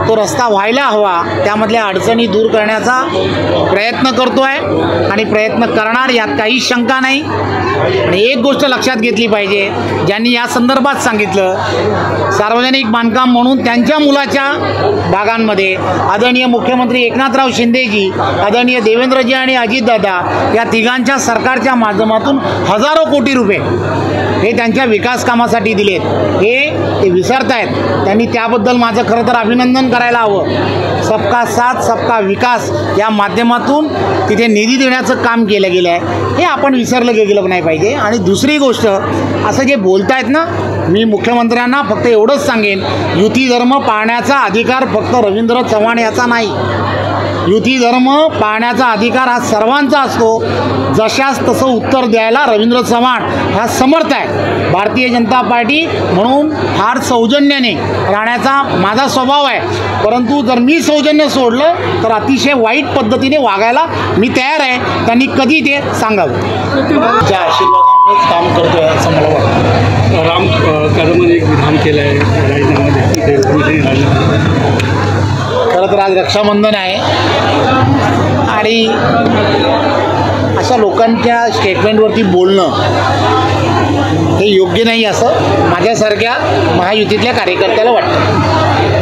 तो रस्ता व्हायला हवा, त्यामधल्या अडचणी दूर करण्याचा प्रयत्न करतो आहे आणि प्रयत्न करणार, यात काही शंका नाही. आणि एक गोष्ट लक्षात घेतली पाहिजे, ज्यांनी या संदर्भात सांगितलं, सार्वजनिक बांधकाम म्हणून त्यांच्या मुलाच्या भागांमध्ये आदरणीय मुख्यमंत्री एकनाथराव शिंदेजी, आदरणीय देवेंद्रजी आणि अजितदादा या तिघांच्या सरकारच्या माध्यमातून हजारो कोटी रुपये हे त्यांच्या विकास कामासाठी दिलेत. हे ते विसरत आहेत. त्यांनी त्याबद्दल माझं खरं तर अभिनंदन करायला हवं. सबका साथ सबका विकास या माध्यमातून तिथे निधी देण्याचं काम केलं गेलं आहे, हे आपण विसरलं गेलं नाही पाहिजे. आणि दुसरी गोष्ट, असं जे बोलतायत ना, मी मुख्यमंत्र्यांना फक्त एवढंच सांगेन, युती धर्म पाळण्याचा अधिकार फक्त रवींद्र चव्हाण याचा नाही. युती धर्म पाळण्याचा अधिकार हा सर्वांचा असतो. जशास तसं उत्तर द्यायला रवींद्र चव्हाण हा समर्थ आहे. भारतीय जनता पार्टी म्हणून फार सौजन्याने राहण्याचा माझा स्वभाव आहे, परंतु जर मी सौजन्य सोडलं तर अतिशय वाईट पद्धतीने वागायला मी तयार आहे. त्यांनी कधी ते सांगावं. त्या आशीर्वादामुळेच काम करतो आहे असं मला वाटतं. राम कदमांनी एक विधान केलं आहे राजीनामा. खरं तर आज रक्षाबंधन आहे आणि अशा लोकांच्या स्टेटमेंटवरती बोलणं हे योग्य नाही असं माझ्यासारख्या महायुतीतल्या कार्यकर्त्याला वाटतं.